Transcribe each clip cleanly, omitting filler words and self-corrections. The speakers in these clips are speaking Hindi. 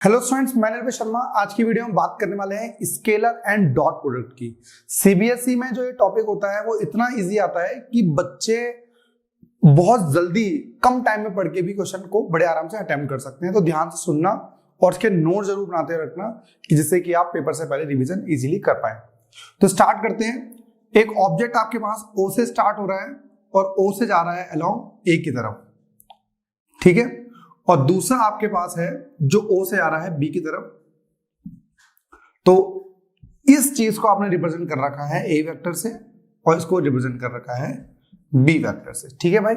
हेलो स्टूडेंट्स, मैं निर्भय शर्मा। आज की वीडियो में बात करने वाले हैं स्केलर एंड डॉट प्रोडक्ट की। सीबीएसई में जो ये टॉपिक होता है वो इतना इजी आता है कि बच्चे बहुत जल्दी कम टाइम में पढ़ के भी क्वेश्चन को बड़े आराम से अटेम्प्ट कर सकते हैं। तो ध्यान से सुनना और उसके नोट जरूर बनाते रखना कि जिससे कि आप पेपर से पहले रिविजन इजीली कर पाए। तो स्टार्ट करते हैं। एक ऑब्जेक्ट आपके पास ओ से स्टार्ट हो रहा है और ओ से जा रहा है अलोंग ए की तरफ, ठीक है। और दूसरा आपके पास है जो O से आ रहा है B की तरफ। तो इस चीज को आपने रिप्रेजेंट कर रखा है A वेक्टर से और इसको रिप्रेजेंट कर रखा है B वेक्टर से, ठीक है भाई।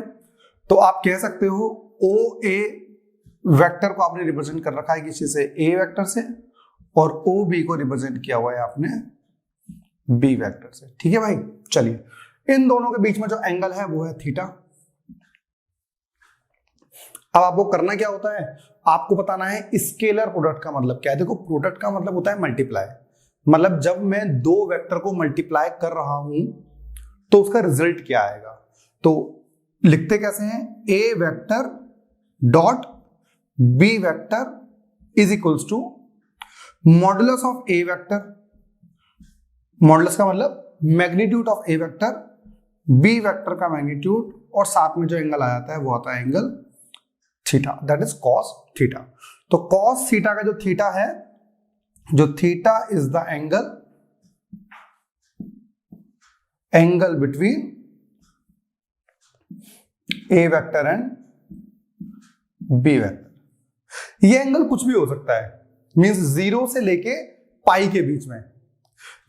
तो आप कह सकते हो OA वेक्टर को आपने रिप्रेजेंट कर रखा है किसी से A वेक्टर से और OB को रिप्रेजेंट किया हुआ है आपने B वेक्टर से, ठीक है भाई। चलिए, इन दोनों के बीच में जो एंगल है वो है थीटा। अब आपको करना क्या होता है, आपको बताना है स्केलर प्रोडक्ट का मतलब क्या है। देखो, प्रोडक्ट का मतलब होता है मल्टीप्लाई। मतलब जब मैं दो वेक्टर को मल्टीप्लाई कर रहा हूं तो उसका रिजल्ट क्या आएगा। तो लिखते कैसे हैं, A vector dot B vector is equals to modulus of A vector. Modulus का मतलब magnitude of A vector, B vector का मैग्नीट्यूड, और साथ में जो एंगल आ जाता है वो आता है angle theta, that is cos theta. तो कॉस थीटा का जो थीटा है, जो theta is the angle between A vector and B vector. ये एंगल कुछ भी हो सकता है, मींस 0 से लेके पाई के बीच में।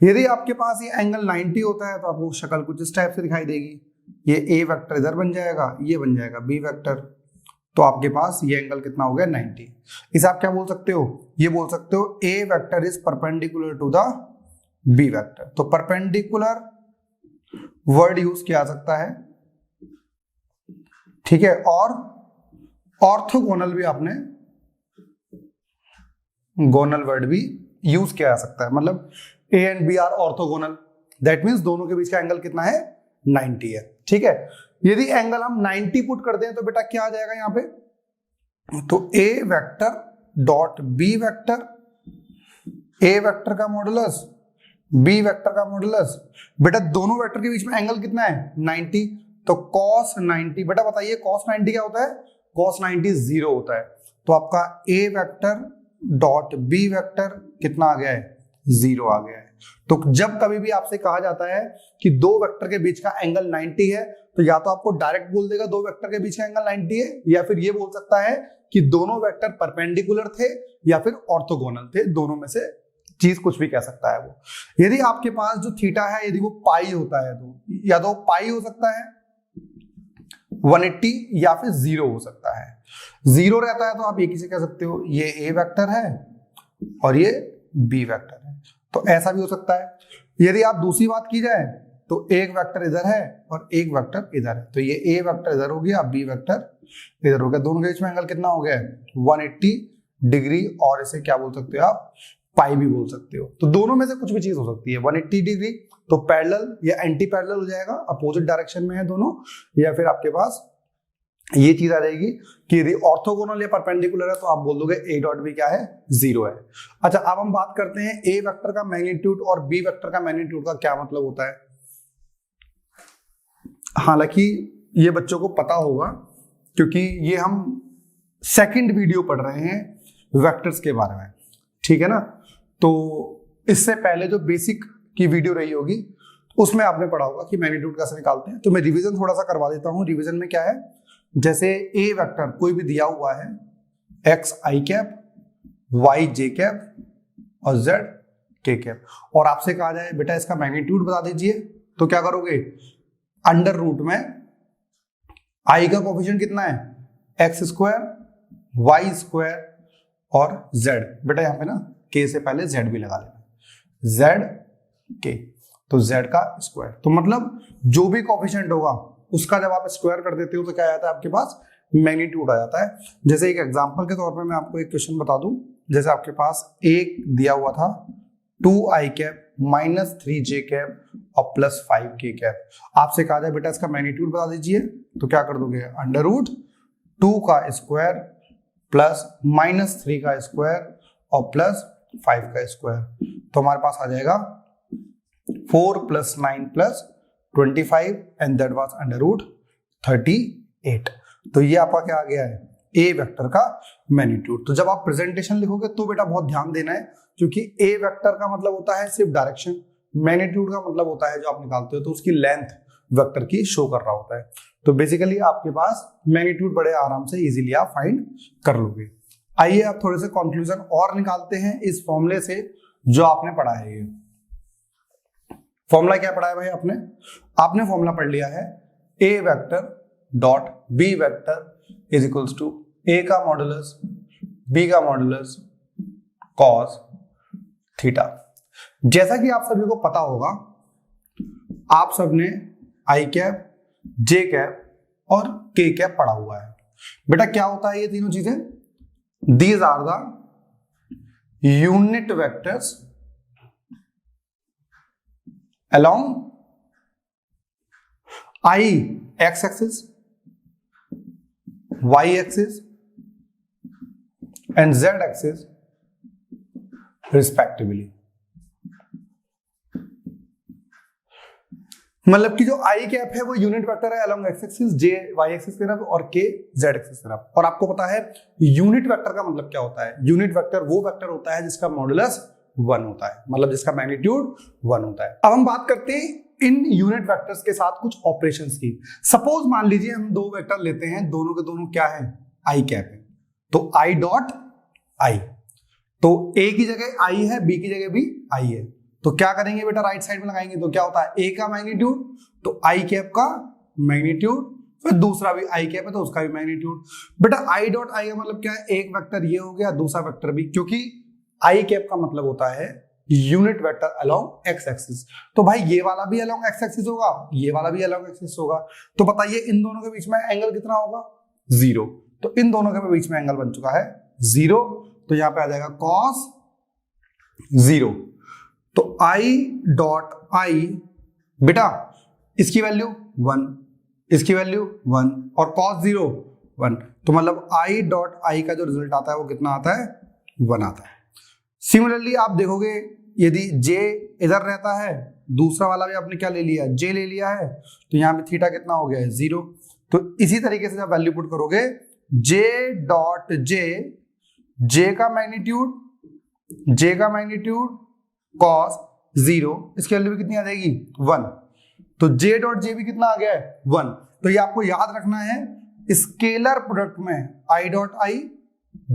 यदि आपके पास ये एंगल 90 होता है तो आपको शक्ल कुछ इस टाइप से दिखाई देगी। ये ए वेक्टर इधर बन जाएगा, ये बन जाएगा बी वेक्टर। तो आपके पास ये एंगल कितना हो गया, 90। इसे आप क्या बोल सकते हो, ये बोल सकते हो A vector is perpendicular to the B vector. तो परपेंडिकुलर वर्ड यूज किया जा सकता है, ठीक है। और ऑर्थोगोनल भी आपने गोनल वर्ड भी यूज किया जा सकता है। मतलब A and B are orthogonal, that means दोनों के बीच का एंगल कितना है, 90 है, ठीक है। यदि एंगल हम 90 पुट कर दें तो बेटा क्या आ जाएगा यहां पे, तो A vector dot B vector, A vector का मॉडुलस बी वेक्टर का मॉडुलस। बेटा दोनों वेक्टर के बीच में एंगल कितना है, 90। तो cos 90, बेटा बताइए cos 90 क्या होता है, cos 90 0 होता है। तो आपका ए वेक्टर डॉट बी वेक्टर कितना आ गया है, 0 आ गया है। तो जब कभी भी आपसे कहा जाता है कि दो वेक्टर के बीच का एंगल 90 है, तो या तो आपको डायरेक्ट बोल देगा दो वेक्टर के बीच का एंगल 90 है, या फिर ये बोल सकता है कि दोनों वेक्टर परपेंडिकुलर थे या फिर ऑर्थोगोनल थे। दोनों में से चीज कुछ भी कह सकता है वो। यदि आपके पास जो थीटा है, यदि वो पाई होता है तो या तो पाई हो सकता है 180 या फिर 0 हो सकता है। 0 रहता है तो आप एक ही से कह सकते हो ये ए वेक्टर है और ये बी वेक्टर है, तो ऐसा भी हो सकता है। यदि आप दूसरी बात की जाए तो एक वेक्टर इधर है और एक वेक्टर इधर है, तो ये ए वेक्टर इधर हो गया, बी वेक्टर इधर हो गया। दोनों के बीच में एंगल कितना हो गया, 180 डिग्री, और इसे क्या बोल सकते हो आप, पाई भी बोल सकते हो। तो दोनों में से कुछ भी चीज हो सकती है। 180 डिग्री तो पैरेलल या एंटी पैरेलल हो जाएगा, अपोजिट डायरेक्शन में है दोनों, या फिर आपके पास ये चीज आ जाएगी कि यदि ऑर्थोगोनल या परपेंडिकुलर है तो आप बोल दोगे ए डॉट बी क्या है, 0 है। अच्छा, अब हम बात करते हैं ए वेक्टर का मैग्नीट्यूड और बी वेक्टर का मैग्नीट्यूड का क्या मतलब होता है। हालांकि ये बच्चों को पता होगा क्योंकि ये हम सेकंड वीडियो पढ़ रहे हैं वेक्टर्स के बारे में, ठीक है ना। तो इससे पहले जो बेसिक की वीडियो रही होगी उसमें आपने पढ़ा होगा कि मैग्नीट्यूड कैसे निकालते हैं। तो मैं रिवीजन थोड़ा सा करवा देता हूं। रिवीजन में क्या है, जैसे ए वेक्टर कोई भी दिया हुआ है, एक्स आई कैप, वाई जे कैप और जेड के कैप, और आपसे कहा जाए बेटा इसका मैग्नीट्यूड बता दीजिए, तो क्या करोगे, अंडर रूट में आई का कोफिशिएंट कितना है, एक्स स्क्वायर, वाई स्क्वायर और जेड। बेटा यहां पे ना के से पहले जेड भी लगा लेना, जेड के, तो जेड का स्क्वायर। तो मतलब जो भी कोफिशिएंट होगा उसका जब आप स्क्वायर कर देते हो तो क्या आ जाता है आपके पास, मैग्नीट्यूड आ जाता है। जैसे एक एग्जांपल के तौर पे मैं आपको एक क्वेश्चन बता दूं। जैसे आपके पास एक दिया हुआ था 2i cap minus 3j cap और प्लस 5k कैप। आपसे कहा जाए बेटा इसका मैग्नीट्यूड बता दीजिए, तो क्या कर दोगे, अंडर रूट 2 का स्क्वायर प्लस -3 का स्क्वायर और प्लस 5 का स्क्वायर, तो हमारे पास आ जाएगा 4 + 9 + 25 एंड दैट वाज √38। तो ये आपका क्या आ गया है, ए वेक्टर का मैग्नीट्यूड। तो जब आप प्रेजेंटेशन लिखोगे तो बेटा बहुत ध्यान देना है, क्योंकि ए वेक्टर का मतलब होता है सिर्फ डायरेक्शन, मैग्नीट्यूड का मतलब होता है जो आप निकालते हो तो उसकी लेंथ वेक्टर की शो कर रहा होता है। तो बेसिकली आपके पास मैग्नीट्यूड बड़े आराम से इजीली आप फाइंड कर लोगे। आइए आप थोड़े से कंक्लूजन और निकालते हैं इस फॉर्मूले से जो आपने पढ़ा है। ये फॉर्मूला क्या पढ़ा है भाई आपने फॉर्मूला पढ़ लिया है, A vector dot B vector is equals to A का मॉडुलस बी का मॉडुलस कॉस थीटा। जैसा कि आप सभी को पता होगा, आप सबने आई कैप, जे कैप और के कैप पढ़ा हुआ है। बेटा क्या होता है ये तीनों चीजें? These are the unit vectors along I x axis, y axis and z axis respectively। मतलब कि जो आई कैप है वो यूनिट वेक्टर है along x axis, जे y axis की तरफ और के z axis की तरफ। और आपको पता है यूनिट वेक्टर का मतलब क्या होता है? यूनिट वेक्टर वो वेक्टर होता है जिसका मॉडुलस 1 होता है, मतलब जिसका मैग्नीट्यूड 1 होता है। अब हम बात करते हैं इन यूनिट वेक्टर्स के साथ कुछ ऑपरेशंस की। सपोज मान लीजिए हम दो वेक्टर लेते हैं, दोनों के दोनों क्या है, आई कैप है, तो आई डॉट आई, तो ए की जगह आई है, बी की जगह भी आई है, तो क्या करेंगे बेटा, राइट साइड में लगाएंगे तो क्या होता है, ए का मैग्नीट्यूड तो आई कैप का मैग्नीट्यूड, फिर दूसरा भी आई कैप है तो उसका भी मैग्नीट्यूड। बेटा आई डॉट आई का मतलब क्या है, एक वेक्टर ये हो गया, दूसरा वेक्टर भी, क्योंकि आई कैप का मतलब होता है unit vector along x axis. तो भाई ये वाला भी अलोंग एक्स एक्सिस होगा, ये वाला भी अलोंग एक्सिस होगा, तो बताइए इन दोनों के बीच में एंगल कितना होगा, 0। तो इन दोनों के बीच में एंगल बन चुका है 0, तो यहां पे आ जाएगा cos 0। तो आई डॉट आई, बेटा इसकी वैल्यू 1, इसकी वैल्यू 1 और cos 0 1, तो मतलब आई डॉट आई का जो रिजल्ट आता है वो कितना आता है, 1 आता है। सिमिलरली आप देखोगे यदि j इधर रहता है, दूसरा वाला भी आपने क्या ले लिया, j ले लिया है, तो यहां पे थीटा कितना हो गया है, 0। तो इसी तरीके से जब वैल्यू पुट करोगे j डॉट j का मैग्नीट्यूड cos 0, इसकी वैल्यू भी कितनी आ जाएगी, 1। तो j डॉट j भी कितना आ गया है, 1। तो ये आपको याद रखना है, स्केलर प्रोडक्ट में i dot i,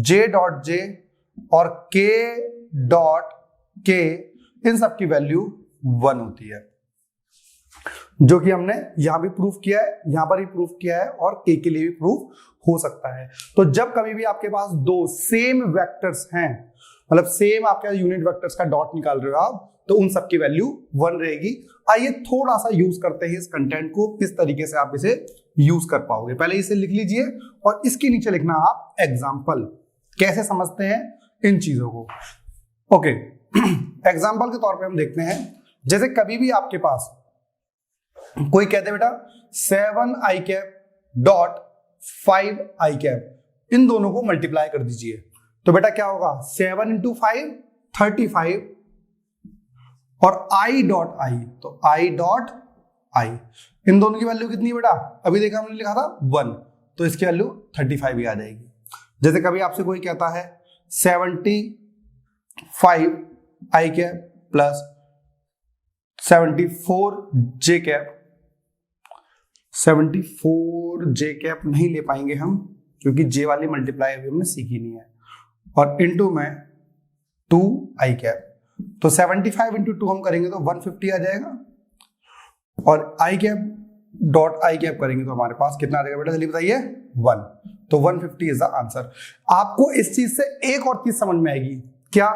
j dot j और k डॉट k, इन सब की वैल्यू 1 होती है, जो कि हमने यहां भी प्रूफ किया है, यहां पर भी प्रूफ किया है और k के लिए भी प्रूफ हो सकता है। तो जब कभी भी आपके पास दो सेम वेक्टर्स हैं, मतलब सेम आपके यूनिट वेक्टर्स का डॉट निकाल रहे हो आप, तो उन सब की वैल्यू 1 रहेगी। आइए थोड़ा सा यूज करते हैं इस कंटेंट को, किस तरीके से आप इसे यूज कर पाओगे। पहले इसे लिख लीजिए और इसके नीचे लिखना आप एग्जाम्पल, कैसे समझते हैं इन चीजों को। ओके, एग्जाम्पल के तौर पे हम देखते हैं, जैसे कभी भी आपके पास कोई कहते बेटा 7 आई कैप डॉट 5 आई कैप, इन दोनों को मल्टीप्लाई कर दीजिए, तो बेटा क्या होगा, 7 × 5 35 और आई डॉट आई, तो आई डॉट आई, इन दोनों की वैल्यू कितनी है बेटा, अभी देखा हमने लिखा था 1, तो इसकी वैल्यू 35 ही आ जाएगी। जैसे कभी आपसे कोई कहता है 75 आई कैप प्लस 74 जे कैप, 74 जे कैप नहीं ले पाएंगे हम, क्योंकि जे वाली मल्टीप्लाई अभी हमने सीखी नहीं है, और इनटू में 2 आई कैप, तो 75 × 2 हम करेंगे तो 150 आ जाएगा, और आई कैप डॉट आई कैप करेंगे तो हमारे पास कितना आ जाएगा बेटा, जल्दी बताइए, 1। तो 150 इज द आंसर। आपको इस चीज से एक और चीज समझ में आएगी, क्या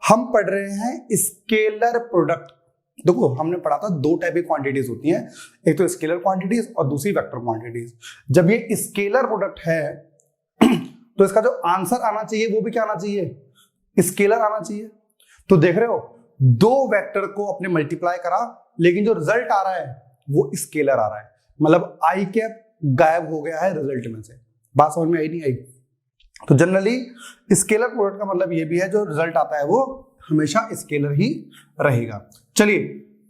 हम पढ़ रहे हैं स्केलर प्रोडक्ट। देखो हमने पढ़ा था दो टाइप की क्वांटिटीज होती हैं, एक तो स्केलर क्वांटिटीज और दूसरी वेक्टर क्वांटिटीज। जब ये स्केलर प्रोडक्ट है तो इसका जो आंसर आना चाहिए वो भी क्या आना चाहिए, स्केलर आना चाहिए। तो देख रहे हो, दो वेक्टर को अपने मल्टीप्लाई करा, लेकिन जो रिजल्ट आ रहा है वो स्केलर आ रहा है, मतलब आई कैप गायब हो गया है रिजल्ट में से। बात समझ में आई नहीं आई? तो जनरली स्केलर प्रोडक्ट का मतलब ये भी है जो रिजल्ट आता है वो हमेशा स्केलर ही रहेगा। चलिए,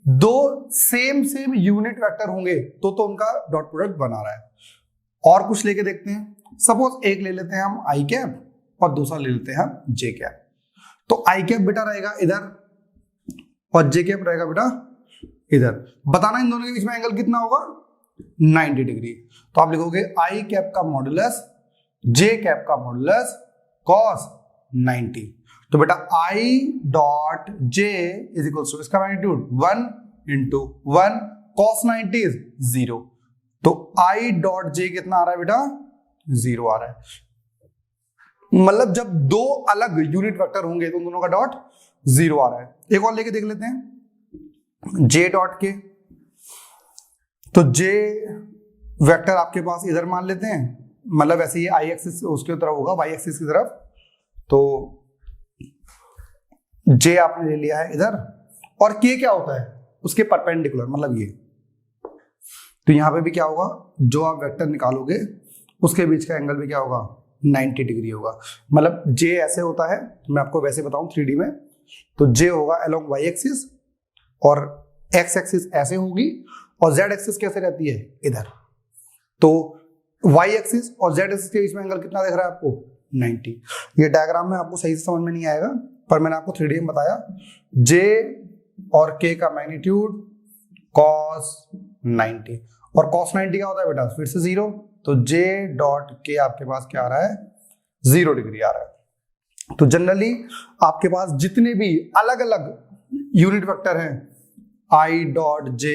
दो सेम यूनिट वेक्टर होंगे तो उनका डॉट प्रोडक्ट बना रहा है। और कुछ लेके देखते हैं। सपोज एक ले लेते हैं हम आई कैप और दूसरा ले लेते हैं हम जे कैप। तो आई कैप बेटा रहेगा इधर और जे कैप रहेगा बेटा इधर। बताना इन दोनों के बीच में एंगल कितना होगा, 90 डिग्री। तो आप लिखोगे आई कैप का मॉडुलस जे कैप का मॉडुलस cos 90। तो बेटा I dot J is equal to इसका मैग्नीट्यूड 1 इंटू 1 cos 90 इज 0। तो I डॉट J कितना आ रहा है बेटा, 0 आ रहा है। मतलब जब दो अलग यूनिट वेक्टर होंगे तो दोनों का डॉट 0 आ रहा है। एक और लेके देख लेते हैं J डॉट के। तो J वेक्टर आपके पास इधर मान लेते हैं, मतलब ऐसे ही आई एक्सिस उसके तरफ होगा, वाई एक्सिस की तरफ। तो J आपने ले लिया है इधर और K क्या होता है उसके परपेंडिकुलर, मतलब ये। तो यहां पे भी क्या होगा, जो आप वेक्टर निकालोगे उसके बीच का एंगल भी क्या होगा, 90 डिग्री होगा। मतलब J ऐसे होता है, मैं आपको वैसे बताऊं 3D में। तो J होगा अलोंग वाई एक्सिस और एक्स एक्सिस ऐसे होगी और जेड एक्सिस कैसे रहती है इधर। तो वाई एक्सिस और जेड एक्सिस के बीच में एंगल कितना दिख रहा है आपको, 90। ये डायग्राम में आपको सही से समझ में नहीं आएगा पर मैंने आपको 3D में बताया। J और K का मैग्नीट्यूड cos 90 और cos 90 क्या होता है बेटा, फिर से 0। तो J डॉट K आपके पास क्या आ रहा है, 0 डिग्री आ रहा है। तो जनरली आपके पास जितने भी अलग अलग यूनिट वेक्टर हैं, I dot J,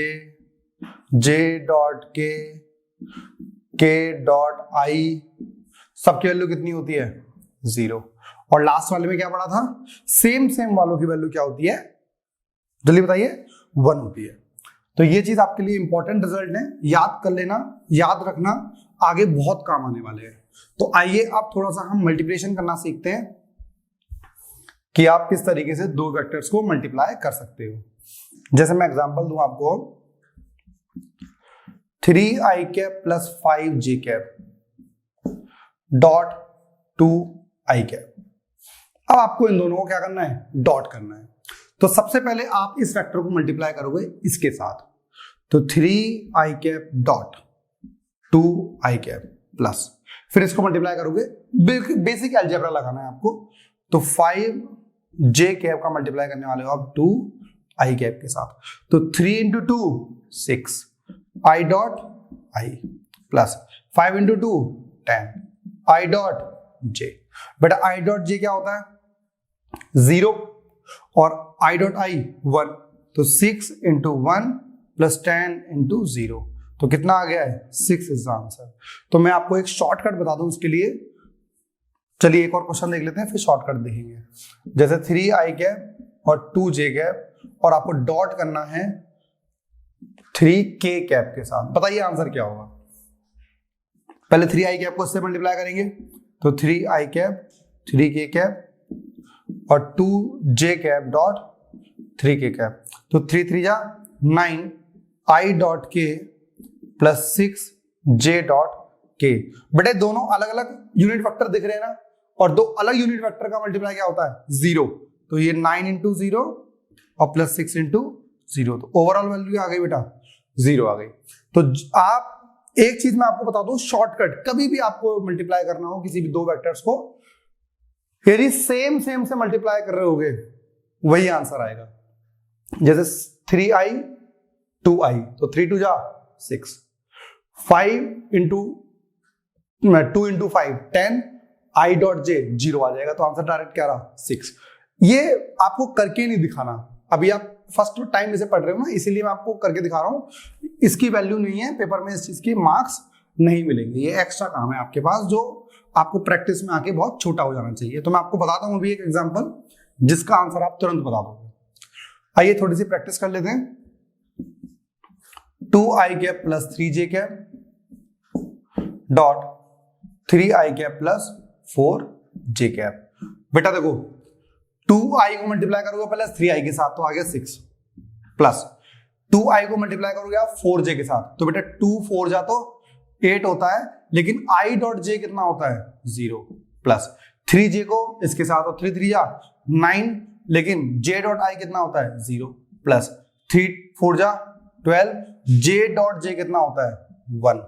J dot K, K dot I, सबकी वैल्यू कितनी होती है, 0। और लास्ट वाले में क्या पड़ा था, सेम वालों की वैल्यू क्या होती है, जल्दी बताइए, 1 होती है। तो ये चीज आपके लिए इंपॉर्टेंट रिजल्ट है, याद कर लेना, याद रखना, आगे बहुत काम आने वाले हैं। तो आइए अब थोड़ा सा हम मल्टीप्लिकेशन करना सीखते हैं कि आप किस तरीके से दो वेक्टर्स को मल्टीप्लाई कर सकते हो। जैसे मैं एग्जांपल दूं आपको, 3i cap plus 5j cap dot 2i cap. अब आपको इन दोनों को क्या करना है, डॉट करना है। तो सबसे पहले आप इस वेक्टर को मल्टीप्लाई करोगे इसके साथ। तो 3i cap dot 2i cap plus, फिर इसको मल्टीप्लाई करोगे, बेसिक अलजेब्रा लगाना है आपको। तो 5j कैप का मल्टीप्लाई करने वाले हो आप 2i कैप के साथ। तो 3 into 2 6 i dot i plus 5 into 2 10 i dot j। बेटा i डॉट j क्या होता है, 0 और i डॉट i 1। तो 6 इंटू 1 प्लस 10 इंटू 0, तो कितना आ गया है, 6 इज आंसर। तो मैं आपको एक शॉर्टकट बता दूं उसके लिए। चलिए एक और क्वेश्चन देख लेते हैं, फिर शॉर्टकट देखेंगे। जैसे 3i कैप और 2j कैप और आपको डॉट करना है 3k कैप के साथ। बताइए आंसर क्या होगा। पहले 3i कैप को इससे मल्टीप्लाई करेंगे, तो 3i कैप 3k कैप और 2j cap dot 3k cap. तो 3 3 जा 9 i dot k plus 6j dot k। बेटे दोनों अलग अलग यूनिट वेक्टर दिख रहे हैं ना, और दो अलग यूनिट वेक्टर का मल्टीप्लाई क्या होता है, 0। तो ये 9 इंटू 0 और प्लस 6 इंटू 0, तो ओवरऑल वैल्यू आ गई बेटा 0 आ गई। तो आप एक चीज मैं आपको बता दूं, शॉर्टकट, कभी भी आपको मल्टीप्लाई करना हो किसी भी दो वेक्टर्स को, यदि सेम से मल्टीप्लाई कर रहे होगे वही आंसर आएगा। जैसे 3i 2i, तो 3 2 जा 6, 5 into 2 into 5 10, i dot j 0 आ जाएगा। तो आंसर डायरेक्ट क्या रहा, 6। ये आपको करके नहीं दिखाना, अभी आप फर्स्ट टाइम इसे पढ़ रहे हो ना, इसीलिए मैं आपको करके दिखा रहा हूं। इसकी वैल्यू नहीं है, पेपर में इस चीज की मार्क्स नहीं मिलेंगे, ये एक्स्ट्रा काम है आपके पास जो आपको प्रैक्टिस में आके बहुत छोटा हो जाना चाहिए। तो मैं आपको बताता हूं अभी एक एग्जांपल जिसका आंसर आप तुरंत बता दोगे। आइए थोड़ी सी प्रैक्टिस कर लेते हैं। 2i cap plus 3j cap dot 3i cap plus 4j cap. बेटा देखो 2i को मल्टीप्लाई करोगे पहले 3i के साथ, तो आ गया 6, प्लस 2i को मल्टीप्लाई करोगे आप 4j के साथ, तो बेटा 2 4 जा तो 8 होता है, लेकिन i डॉट j कितना होता है, 0, प्लस 3j को इसके साथ और 3 3 जा 9, लेकिन j डॉट आई कितना होता है 0 प्लस 3 4 जा 12, j डॉट j कितना होता है 1।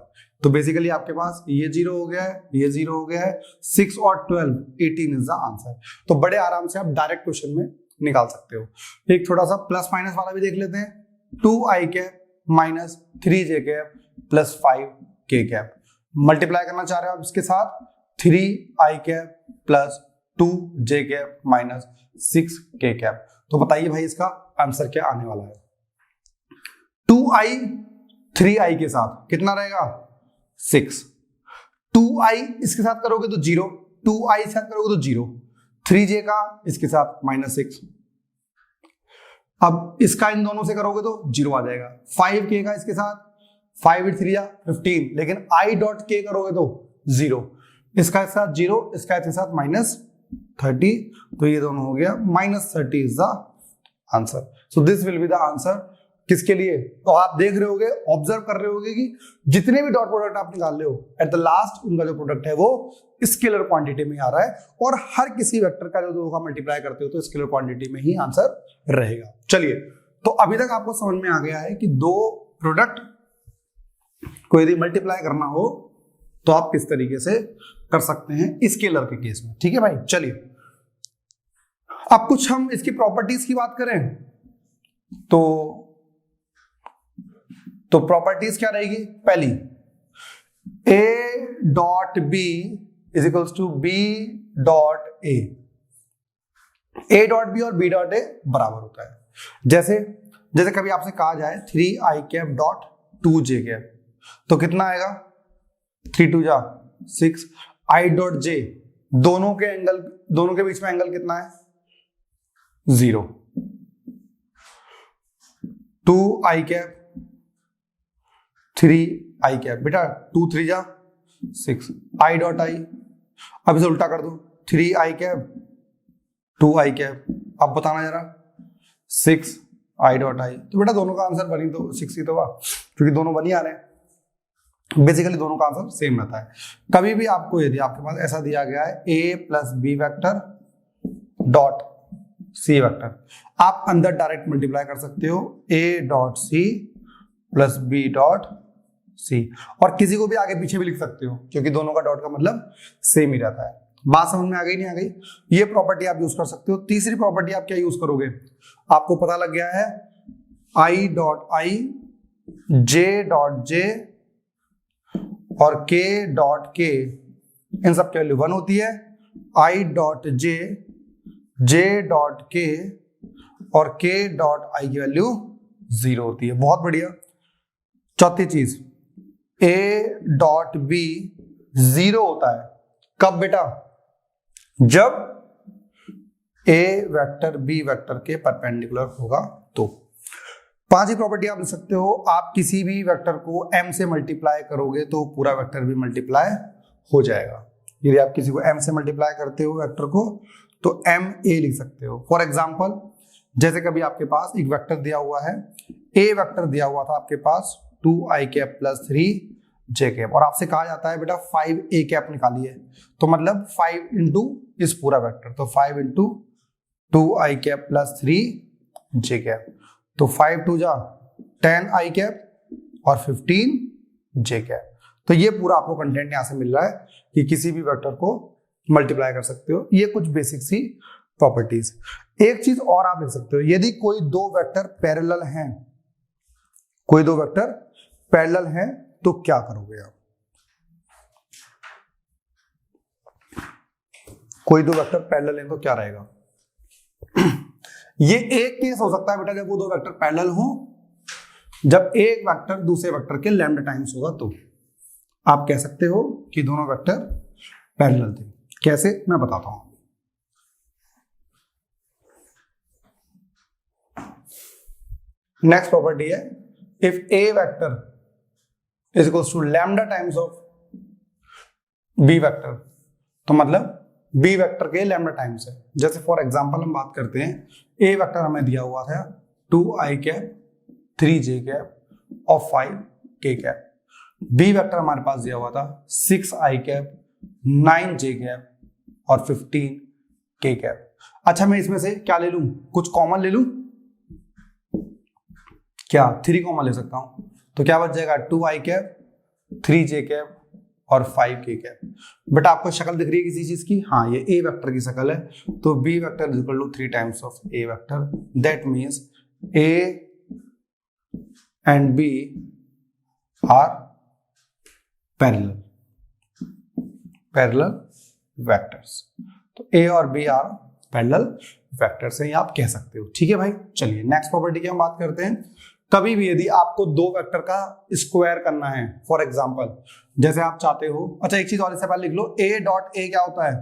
तो बेसिकली आपके पास ये 0 हो गया है, ये 0 हो गया है, 6 और 12 18 इज द आंसर। तो बड़े आराम से आप डायरेक्ट क्वेश्चन में निकाल सकते हो। एक थोड़ा सा प्लस माइनस वाला भी देख लेते हैं। 2i cap minus 3j cap plus 5k cap, multiply करना चाह रहे हो आप इसके साथ 3i cap plus 2j cap minus 6k cap. तो बताइए भाई इसका आंसर क्या आने वाला है। 2i 3i के साथ कितना रहेगा 6, 2i इसके साथ करोगे तो 0, 2i इसके साथ करोगे तो 0, 3j का इसके साथ माइनस 6, अब इसका इन दोनों से करोगे तो 0 आ जाएगा। 5k का इसके साथ 5 8 3 15, लेकिन i डॉट k करोगे तो 0, इसका इसके साथ 0, इसका इसके साथ माइनस 30, तो ये दोनों हो गया minus 30 is the answer. So this will be the answer. किसके लिए? तो आप देख रहे होगे, ऑब्जर्व कर रहे होगे कि जितने भी डॉट प्रोडक्ट आप निकाल रहे हो एट द लास्ट उनका जो प्रोडक्ट है वो स्केलर क्वांटिटी में आ रहा है, और हर किसी वेक्टर का जो दो का मल्टीप्लाई करते हो तो स्केलर क्वांटिटी में ही आंसर रहेगा। चलिए, तो अभी तक आपको समझ में आ गया है कि दो प्रोडक्ट को यदि मल्टीप्लाई करना हो तो आप किस तरीके से कर सकते हैं स्केलर के केस में। ठीक है भाई, चलिए अब कुछ हम इसकी प्रॉपर्टीज की बात करें तो प्रॉपर्टीज क्या रहेगी? पहली, a dot B is equals to B dot A, a dot B और b डॉट ए बराबर होता है। जैसे कभी आपसे कहा जाए 3i cap dot 2j cap, तो कितना आएगा 3 2 जा 6, i डॉट j दोनों के बीच में एंगल कितना है 0, 2i कैप 3i कैप, बेटा 2 3 जा 6, i डॉट i, अब इसे उल्टा कर दो 3i कैप 2i कैप, अब बताना जरा 6i डॉट i, तो बेटा दोनों का आंसर बनी तो 6 ही तो हुआ, क्योंकि दोनों बनी आ रहे हैं। बेसिकली दोनों का आंसर सेम रहता है। कभी भी आपको यदि आपके पास ऐसा दिया गया है a plus B vector dot C vector, आप अंदर डायरेक्ट मल्टीप्लाई कर सकते हो a dot C plus B dot C, और किसी को भी आगे पीछे भी लिख सकते हो क्योंकि दोनों का डॉट का मतलब सेम ही रहता है। बात समझ में आ गई नहीं आ गई? ये प्रॉपर्टी आप यूज कर सकते हो। तीसरी प्रॉपर्टी आप क्या यूज करोगे? आपको पता लग गया है i dot I, j dot J और k डॉट के, इन सब की वैल्यू 1 होती है। i dot J, j dot के और k डॉट आई की वैल्यू 0 होती है। बहुत बढ़िया। चौथी चीज, a डॉट बी 0 होता है कब बेटा? जब a वेक्टर b वेक्टर के परपेंडिकुलर होगा। तो पांचवी प्रॉपर्टी आप लिख सकते हो, आप किसी भी वेक्टर को m से मल्टीप्लाई करोगे तो पूरा वेक्टर भी मल्टीप्लाई हो जाएगा। यदि आप किसी को m से मल्टीप्लाई करते हो वेक्टर को तो m a लिख सकते हो। फॉर एग्जाम्पल, जैसे कभी आपके पास एक वेक्टर दिया हुआ है, a वेक्टर दिया हुआ था आपके पास 2i cap plus 3j cap, और आपसे कहा जाता है बेटा 5a कैप निकालिए, तो मतलब 5 इंटू इस पूरा वेक्टर, तो 5 into 2i cap plus 3j cap, तो 5 2 जा 10i कैप और 15j कैप। तो ये पूरा आपको कंटेंट यहां से मिल रहा है कि किसी भी वेक्टर को मल्टीप्लाई कर सकते हो। ये कुछ बेसिक सी प्रॉपर्टीज। एक चीज और आप लिख सकते हो, यदि कोई दो वेक्टर पैरेलल हैं, कोई दो वेक्टर पैरेलल हैं तो क्या करोगे आप? कोई दो वेक्टर पैरेलल हैं तो क्या रहेगा? ये एक केस हो सकता है बेटा जब वो दो वेक्टर पैरेलल हो, जब एक वेक्टर दूसरे वेक्टर के लैम्डा टाइम्स होगा, तो आप कह सकते हो कि दोनों वेक्टर पैरेलल थे। कैसे, मैं बताता हूं। नेक्स्ट प्रॉपर्टी है, if a vector is equals to lambda times of b vector, तो मतलब b वेक्टर के लैम्डा टाइम्स है। जैसे फॉर एग्जांपल हम बात करते हैं, a वेक्टर हमें दिया हुआ था 2i कैप 3j कैप और 5k कैप, b वेक्टर हमारे पास दिया हुआ था 6i कैप 9j कैप और 15 k कैप। अच्छा मैं इसमें से क्या ले लूं, कुछ कॉमन ले लूं, क्या 3 कॉमन ले सकता हूं, तो क्या बच जाएगा 2i कैप, 3j कैप और 5k कैप। बट आपको शक्ल दिख रही है किसी चीज की, हाँ ये a वेक्टर की शक्ल है, तो b vector is equal to 3 times of a vector, that means a and b are parallel vectors. तो a और b आर पैरेलल वेक्टर्स हैं, ये आप कह सकते हो। ठीक है भाई, चलिए नेक्स्ट प्रॉपर्टी की हम बात करते हैं। कभी भी यदि आपको दो वेक्टर का स्क्वायर करना है, फॉर एग्जांपल जैसे आप चाहते हो, अच्छा एक चीज और इससे पहले लिख लो, a डॉट a क्या होता है,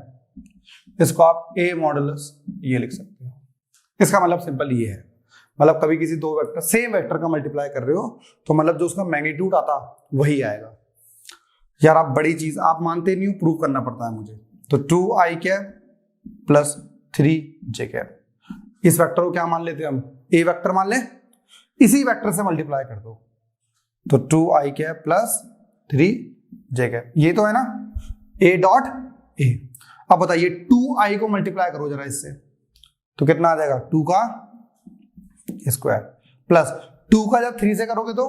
इसको आप a मॉडुलस ये लिख सकते हो। इसका मतलब सिंपल ये है, मतलब कभी किसी दो वेक्टर सेम वेक्टर का मल्टीप्लाई कर रहे हो तो मतलब जो उसका मैग्नीट्यूड आता वही आएगा। यार आप बड़ी चीज आप मानते नहीं हो, प्रूव करना पड़ता है मुझे। तो 2i cap plus 3j cap, इस वेक्टर को क्या मान लेते हैं हम, a वेक्टर मान लें, इसी वेक्टर से मल्टीप्लाई कर दो, तो 2i cap plus 3j cap, ये तो है ना a डॉट a। अब बताइए 2i को मल्टीप्लाई करो जरा इससे, तो कितना आ जाएगा, 2 का स्क्वायर प्लस 2 का जब 3 से करोगे तो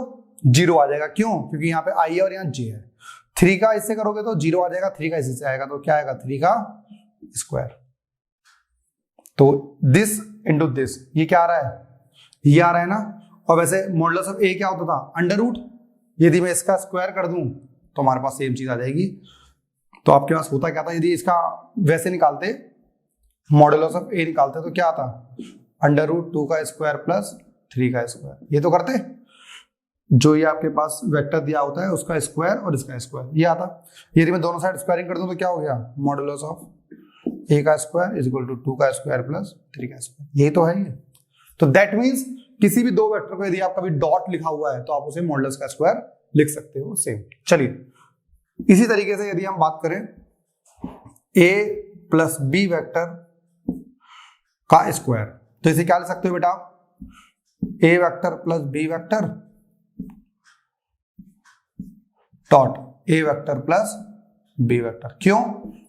0 आ जाएगा, क्यों, क्योंकि यहाँ पे i है और यहाँ j है। 3 का इससे करोगे तो 0 आ जाएगा, 3 का इससे से आएगा तो क्या आएगा, 3 का स्क्वायर। तो दिस इंटू दिस, ये क्या आ रहा है, ये आ रहा है ना। और वैसे मॉडुलस ऑफ a क्या होता था, अंडर रूट, यदि मैं इसका स्क्वायर कर दूं तो हमारे पास सेम चीज आ जाएगी। तो आपके पास होता क्या था, यदि इसका वैसे निकालते मॉडुलस ऑफ a निकालते तो क्या आता, अंडर रूट 2 का स्क्वायर प्लस 3 का स्क्वायर, ये तो करते जो ये आपके पास वेक्टर दिया होता है उसका स्क्वायर और इसका स्क्वायर, ये आता। यदि मैं दोनों साइड स्क्वायरिंग कर दूं तो क्या हो गया, मॉडुलस ऑफ a का स्क्वायर इज इक्वल टू 2 का स्क्वायर प्लस 3 का स्क्वायर, यही तो है ये। तो दैट मींस किसी भी दो वेक्टर को यदि आप कभी डॉट लिखा हुआ है तो आप उसे मॉडुलस का स्क्वायर लिख सकते हो, सेम। चलिए इसी तरीके से यदि हम बात करें a प्लस b वेक्टर का स्क्वायर, तो इसे क्या लिख सकते हो बेटा, a vector plus b vector dot a vector plus b vector. क्यों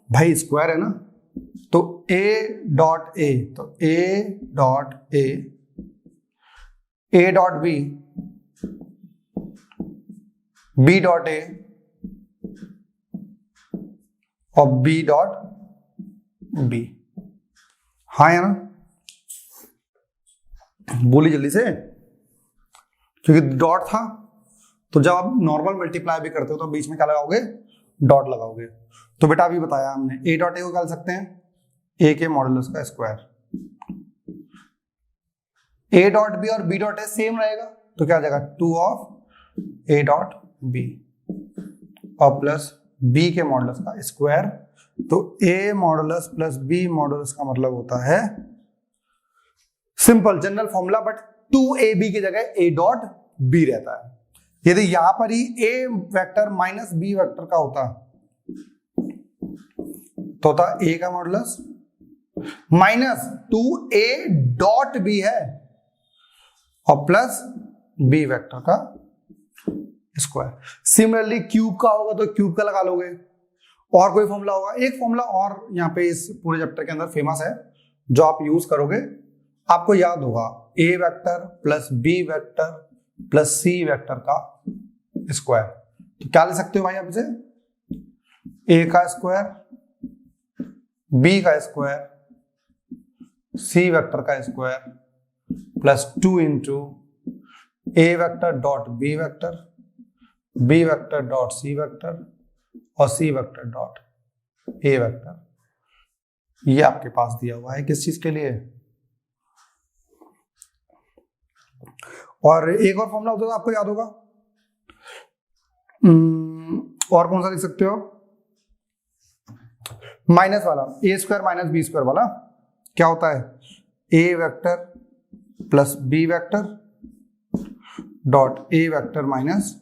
भाई, स्क्वायर है ना, तो a डॉट a, तो a dot a dot b, b dot a और b डॉट b। हाँ है ना, बोली जल्दी से, क्योंकि डॉट था तो जब आप नॉर्मल मल्टीप्लाई भी करते हो तो बीच में क्या लगाओगे, डॉट लगाओगे। तो बेटा अभी बताया हमने a डॉट a को क्या लिख सकते हैं, a के मॉडुलस का स्क्वायर, a डॉट b और b डॉट a सेम रहेगा तो क्या आ जाएगा 2 ऑफ a डॉट b और प्लस b के मॉडुलस का स्क्वायर। तो a modulus plus b modulus का मतलब होता है simple general formula, but 2ab की जगह a डॉट b रहता है। यदि यहां पर ही a vector minus b vector का होता तो होता a का modulus minus 2a dot b है और प्लस b वेक्टर का स्क्वायर। सिमिलरली क्यूब का होगा तो क्यूब का लगा लोगे, और कोई फॉर्मूला होगा, एक फॉर्मूला और यहाँ पे इस पूरे चैप्टर के अंदर फेमस है जो आप यूज करोगे, आपको याद होगा, a vector plus b vector plus c vector का स्क्वायर। तो क्या ले सकते हो भाई आप इसे, a का स्क्वायर, b का स्क्वायर, c वेक्टर का square plus 2 into a vector dot b vector, b vector dot c vector और c vector dot a vector. ये आपके पास दिया हुआ है किस चीज के लिए, और एक और फॉर्मूला होता है आपको याद होगा, और कौन सा लिख सकते हो, माइनस वाला, a square minus b square वाला। क्या होता है, a vector plus b vector dot a vector minus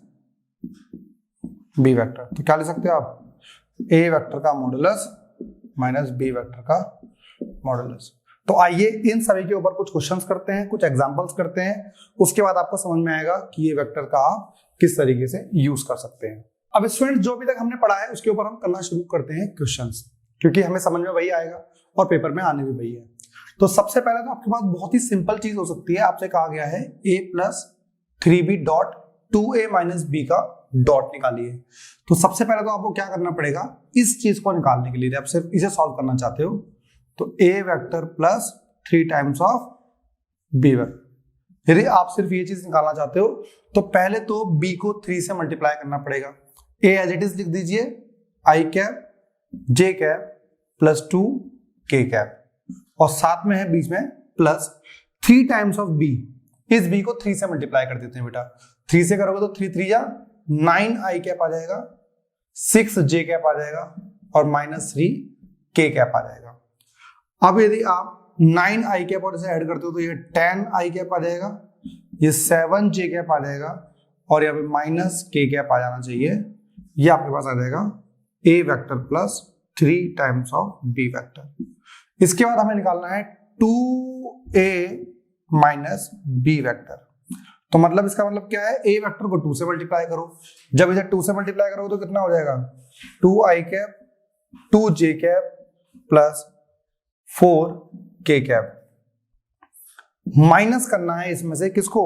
b vector. तो क्या लिख सकते हो आप, a वेक्टर का मॉडुलस माइनस b वेक्टर का मॉडुलस। तो आइए इन सभी के ऊपर कुछ क्वेश्चंस करते हैं, कुछ एग्जांपल्स करते हैं, उसके बाद आपको समझ में आएगा कि ये वेक्टर का आप किस तरीके से यूज कर सकते हैं। अब स्टूडेंट्स जो भी तक हमने पढ़ा है उसके ऊपर हम करना शुरू करते हैं क्वेश्चंस। क्योंकि हमें समझ में वही आएगा और पेपर में आने भी वही है। तो सबसे पहले तो आपके पास बहुत ही सिंपल चीज हो सकती है, आपसे कहा गया है a plus 3b dot 2a minus b का डॉट निकालिए। तो सबसे पहले तो आपको क्या करना पड़ेगा, इस चीज को निकालने के लिए आप सिर्फ इसे सॉल्व करना चाहते हो तो a vector plus 3 times of b vector. यदि आप सिर्फ ये चीज निकालना चाहते हो तो पहले तो b को 3 से मल्टीप्लाई करना पड़ेगा। a एज इट इज लिख दीजिए i cap j cap plus 2 k cap और साथ में है बीच में प्लस 3 टाइम्स ऑफ b। इस b को 3 से मल्टीप्लाई कर देते हैं बेटा, 3 से करोगे तो 3 3 या 9 i कैप आ जाएगा, 6 j कैप आ जाएगा और माइनस 3 k कैप आ जाएगा। अब यदि आप 9 i कैप और इसे ऐड करते हो तो ये 10 i कैप आ जाएगा, ये 7 j कैप आ जाएगा और यहाँ पे माइनस k कैप आ जाना चाहिए। ये आपके पास आ जाएगा a vector plus 3 times of b vector. इसके बाद हमें निकालना है 2a माइनस b वेक्टर। तो मतलब इसका मतलब क्या है, a वेक्टर को 2 से मल्टीप्लाई करो, जब इसे 2 से मल्टीप्लाई करोगे तो कितना हो जाएगा 2i cap 2j cap plus 4k cap. Minus करना है इसमें से किसको,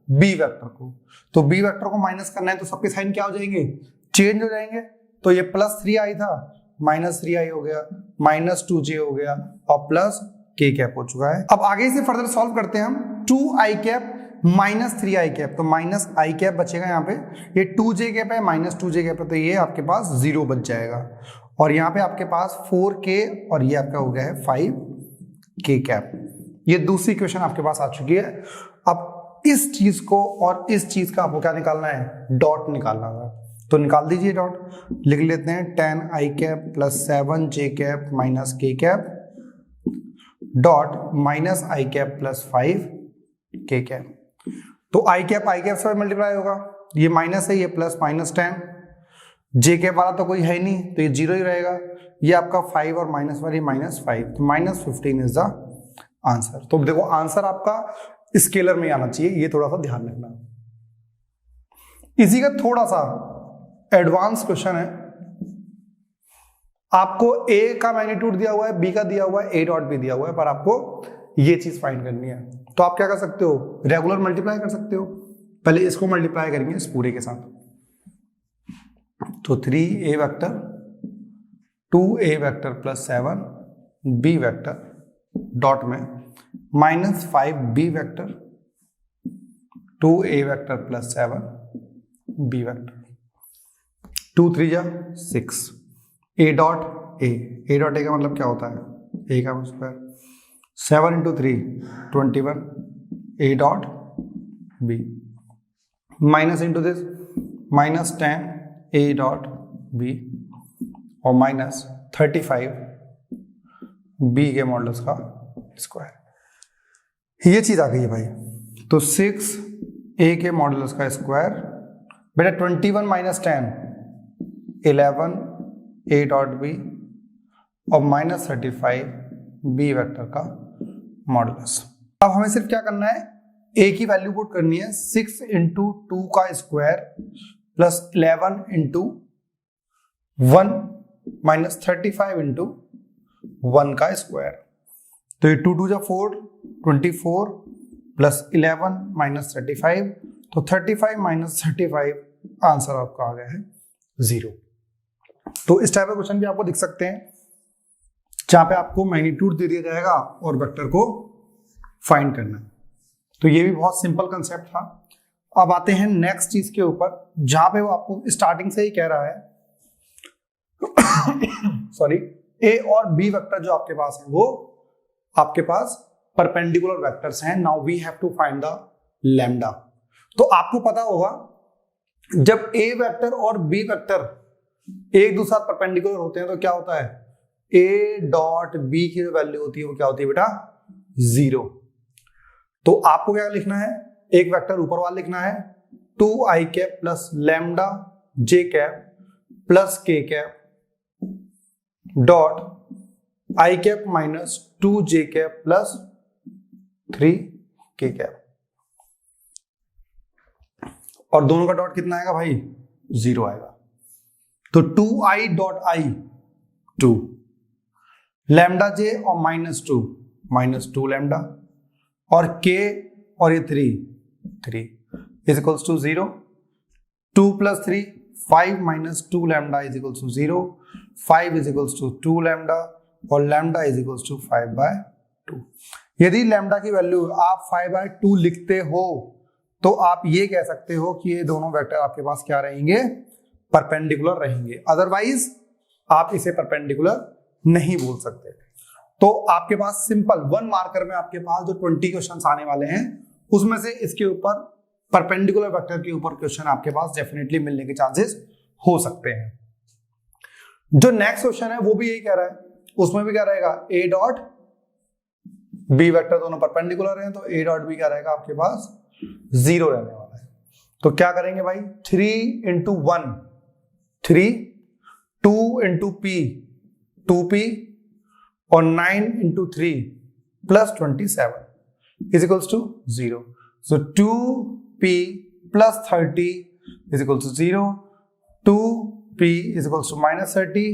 b वेक्टर को। तो b वेक्टर को माइनस करना है तो सबके साइन क्या हो जाएंगे, चेंज हो जाएंगे। तो ये प्लस 3i था माइनस 3i हो गया, माइनस 2j हो गया और प्लस k कैप हो चुका है। अब आगे से फर्दर सॉल्व करते हैं हम, 2i cap minus 3i cap, तो माइनस i कैप बचेगा यहाँ पे, ये 2j कैप है माइनस 2j कैप है तो ये आपके पास 0 बच जाएगा और यहाँ पे आपके पास 4k और ये आपका हो गया है 5k कैप। ये दूसरी इक्वेशन आपके पास आ चुकी है। अब इस चीज को और इस चीज का आपको क्या निकालना है, डॉट निकालना है। तो निकाल दीजिए डॉट, लिख लेते हैं 10i cap plus 7j cap minus k cap dot minus i cap plus 5k cap. तो i कैप से मल्टीप्लाई होगा, ये माइनस है ये प्लस माइनस 10, j कैप वाला तो कोई है नहीं तो ये 0 ही रहेगा, ये आपका 5 और माइनस वाली माइनस 5 तो माइनस 15 इज द आंसर। तो देखो आंसर आपका स्केलर में आना चाहिए, ये थोड़ा सा ध्यान रखना। इसी का थोड़ा सा एडवांस क्वेश्चन है, आपको a का मैग्नीट्यूड दिया हुआ है, b का दिया हुआ है, a डॉट भी दिया हुआ है, पर आपको ये चीज फाइंड करनी है। तो आप क्या कर सकते हो, रेगुलर मल्टीप्लाई कर सकते हो। पहले इसको मल्टीप्लाई करेंगे इस पूरे के साथ, तो 3a vector 2a vector plus 7b vector dot में minus 5b vector 2a vector plus 7b vector, 2 3 जा 6, a dot a dot a का मतलब क्या होता है, a का square, 7 into 3 21 a dot b minus into this minus 10 a dot b और माइनस 35 b के मॉडल्स का स्क्वायर। ये चीज आ गई है भाई। तो 6 a के मॉडल्स का स्क्वायर बेटा 21 माइनस 10 11 a डॉट b और माइनस 35 b वेक्टर का मॉडुलस। अब हमें सिर्फ क्या करना है, a की वैल्यू पुट करनी है, 6 इंटू 2 का square plus 11 into 1 minus 35 into 1 का स्क्वायर। तो ये 2 2 जा 4 24 प्लस 11 माइनस 35, तो 35 माइनस 35 आंसर आपका आ गया है 0। तो इस टाइप का क्वेश्चन भी आपको दिख सकते हैं जहां पे आपको मैग्नीट्यूड दे दिया जाएगा और वेक्टर को फाइंड करना है। तो ये भी बहुत सिंपल कंसेप्ट था। अब आते हैं नेक्स्ट चीज के ऊपर, जहां पे वो आपको स्टार्टिंग से ही कह रहा है सॉरी, ए और बी वेक्टर जो आपके पास है वो आपके पास परपेंडिकुलर वेक्टर्स हैं। Now we have to find the lambda. तो आपको पता होगा जब ए वेक्टर और बी वेक्टर एक दूसरे साथ परपेंडिकुलर होते हैं तो क्या होता है, ए डॉट बी की जो वैल्यू होती है वो क्या होती है बेटा 0। तो आपको क्या लिखना है, एक वेक्टर ऊपर वाला लिखना है 2i कैप प्लस लैम्डा जे कैप प्लस के cap dot i cap minus 2j cap plus 3k cap, और दोनों का डॉट कितना आएगा भाई 0 आएगा। तो 2i डॉट i 2 लैम्डा जे और -2 लैम्डा, और के और ये 3 is equals to 0। 2 + 3 5 - 2 lambda is equals to 0। 5 is equals to 2 lambda और लैम्डा इज इक्वल्स टू 5/2। यदि लैम्डा की वैल्यू आप 5/2 लिखते हो तो आप ये कह सकते हो कि ये दोनों वेक्टर आपके पास क्या रहेंगे, परपेंडिकुलर रहेंगे। अदरवाइज आप इसे परपेंडिकुलर नहीं बोल सकते। तो आपके पास सिंपल 1 मार्कर में आपके पास जो 20 क्वेश्चन आने वाले हैं उसमें से इसके ऊपर परपेंडिकुलर वेक्टर के ऊपर क्वेश्चन आपके पास डेफिनेटली मिलने के चांसेस हो सकते हैं। जो नेक्स्ट क्वेश्चन है वो भी यही कह रहा है, उसमें भी क्या रहेगा, A डॉट B वेक्टर दोनों परपेंडिकुलर हैं, तो A डॉट B क्या रहेगा आपके पास 0 रहने वाला है। तो क्या करेंगे भाई, 3 × 1 3, 2 × P 2P और 9 × 3 + 27 is equals to 0। So 2P + 30 is equals to 0, 2P is equals to -30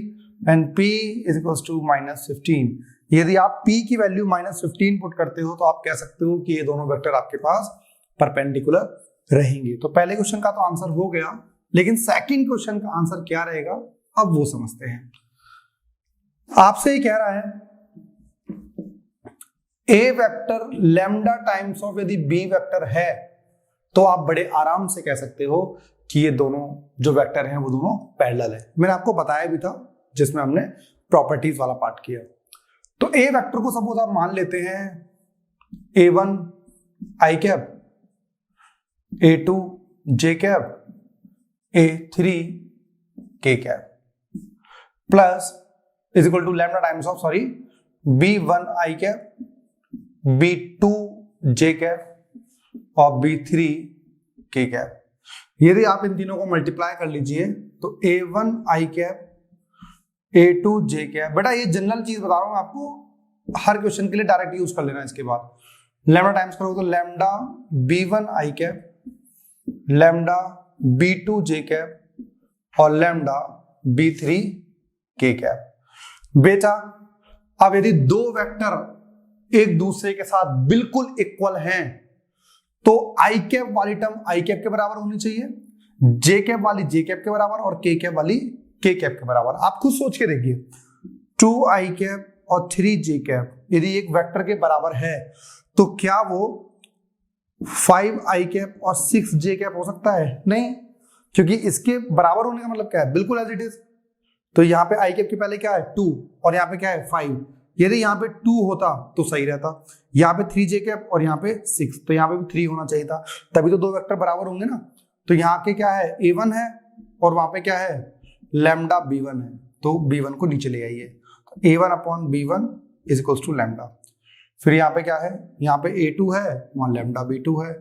and P is equals to -15। यदि आप P की वैल्यू -15 पुट करते हो तो आप कह सकते हो कि ये दोनों वेक्टर आपके पास परपेंडिकुलर रहेंगे। तो पहले क्वेश्चन का तो आंसर हो गया, लेकिन सेकंड क्वेश्चन का आंसर क्या रहेगा अब वो समझते हैं। आपसे ही कह रहा है A vector lambda times of यदि B वेक्टर है तो आप बड़े आराम से कह सकते हो कि ये दोनों जो वेक्टर हैं वो दोनों पैरेलल है। मैंने आपको बताया भी था जिसमें हमने प्रॉपर्टीज वाला पार्ट किया। तो A वेक्टर को सपोज आप मान लेते हैं A1 i cap, A2 j cap, A3 k cap plus is equal to lambda times of B1 i cap, B2 j cap और B3 k कैप। यदि आप इन तीनों को मल्टीप्लाई कर लीजिए तो A1 i cap, A2 j cap, बेटा ये जनरल चीज बता रहा हूं आपको, हर क्वेश्चन के लिए डायरेक्ट यूज कर लेना। इसके बाद लैम्डा टाइम्स करोगे तो lambda B1 i cap, lambda B2 j cap और लैम्डा B3 k कैप। बेटा अब यदि दो वेक्टर एक दूसरे के साथ बिल्कुल इक्वल हैं तो आई कैप वाली टर्म आई कैप के बराबर होनी चाहिए, जे कैप वाली जे कैप के बराबर और के कैप वाली के कैप के बराबर। आप खुद सोच के देखिए, 2 आई कैप और 3 जे कैप यदि एक वेक्टर के बराबर है तो क्या वो 5 आई कैप और 6 जे कैप हो सकता है? नहीं, क्योंकि इसके बराबर होने का मतलब क्या है, बिल्कुल एज इट इज। तो यहाँ पे आई कैप के पहले क्या है 2 और यहाँ पे क्या है 5। यदि यहाँ पे 2 होता तो सही रहता, यहाँ पे 3 जे कैप और यहाँ पे 6, तो यहाँ पे भी 3 होना चाहिए था, तभी तो दो वेक्टर बराबर होंगे ना। तो यहाँ के क्या है A1 है और वहां पे क्या है लैम्डा B1 है, तो B1 को नीचे ले आइए, तो A1/B1 is equals to lambda. फिर यहाँ पे क्या है, यहाँ पे A2 है, वहां लैम्डा B2 है,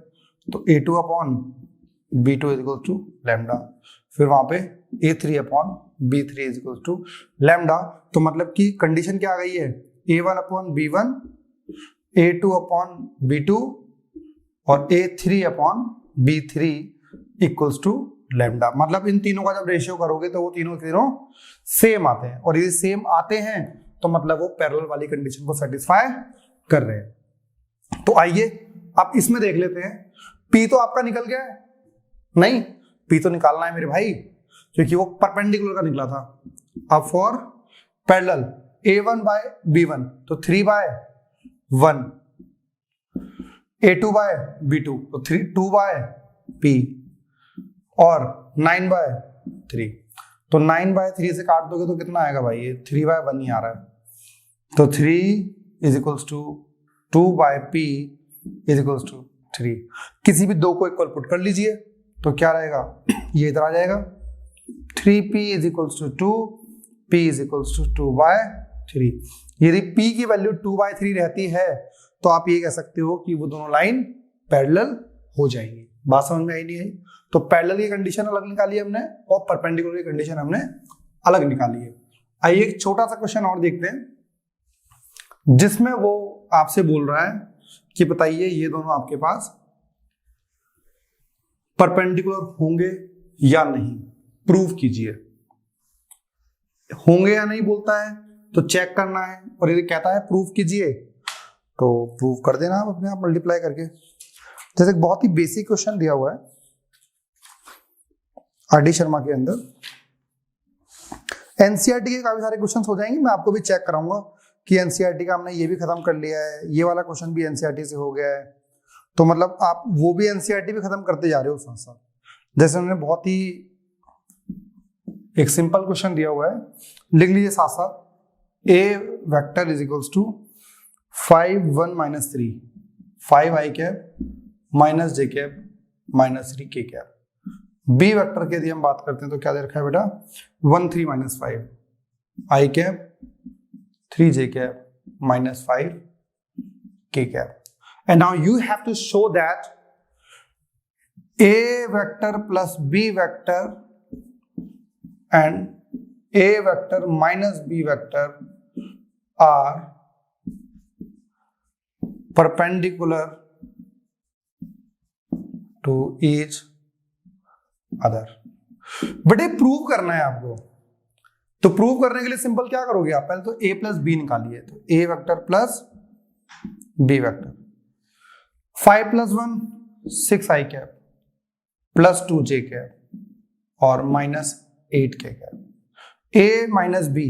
तो A2/B2 is equals to lambda. फिर वहां पे A3/B3 is equals to lambda. तो मतलब कि कंडीशन क्या आ गई है, A1/B1, A2/B2 और A3/B3 इक्वल्स टू लैम्डा। मतलब इन तीनों का जब रेशियो करोगे तो वो तीनों सेम आते हैं, और यदि सेम आते हैं तो मतलब वो पैरेलल वाली कंडीशन को सेटिस्फाई कर रहे हैं। तो आइए अब इसमें देख लेते हैं। P तो आपका निकल गया है, नहीं P तो निकालना है मेरे भाई, क्योंकि वो परपेंडिकुलर का निकला था। अब फॉर पैरेलल A1/B1 तो 3/1, A2/B2 तो 2/P और 9/3, तो 9/3 से काट दोगे तो कितना आएगा भाई, ये 3/1 ही आ रहा है, तो 3 is equals to 2/P is equals to 3। किसी भी दो को इक्वल पुट कर लीजिए तो क्या रहेगा, ये इधर आ जाएगा, 3P is equals to 2, P is equals to 2/3। यदि P की वैल्यू 2/3 रहती है तो आप ये कह सकते हो कि वो दोनों लाइन पैरेलल हो जाएंगी। बात समझ में आई नहीं आई? तो पैरेलल की कंडीशन अलग निकाली हमने और परपेंडिकुलर की कंडीशन हमने अलग निकाली है। आइए एक छोटा सा क्वेश्चन और देखते हैं जिसमें वो आपसे बोल रहा है कि बताइए ये दोनों आपके पास परपेंडिकुलर होंगे या नहीं, प्रूव कीजिए। होंगे या नहीं बोलता है, तो चेक करना है, और यदि कहता है प्रूफ कीजिए तो प्रूफ कर देना आप अपने आप मल्टीप्लाई करके। जैसे एक बहुत ही बेसिक क्वेश्चन दिया हुआ है आर.डी. शर्मा के अंदर, एनसीईआरटी के काफी सारे क्वेश्चंस हो जाएंगे, मैं आपको भी चेक कराऊंगा कि एनसीईआरटी का हमने ये भी खत्म कर लिया है, ये वाला क्वेश्चन भी एनसीईआरटी से हो गया है, तो मतलब आप वो भी एनसीईआरटी भी खत्म करते जा रहे हो साथ साथ। जैसे उन्होंने बहुत ही एक सिंपल क्वेश्चन दिया हुआ है, लिख लीजिए साथ साथ, A vector is equals to 5 1 minus 3 5 I cap minus J cap minus 3 K cap. B vector की यदि हम बात करते हैं तो क्या दे रखा है बेटा, 1 3 minus 5 I cap 3 J cap minus 5 के cap. And now you have to show that A vector plus B vector and A vector minus B vector are perpendicular to each other। बेटे प्रूव करना है आपको, तो प्रूव करने के लिए सिंपल क्या करोगे आप, पहले तो A प्लस बी निकालिए, तो A vector plus B vector, 5 plus 1 6 I cap plus 2 J cap और माइनस 8 के कैप। ए माइनस बी,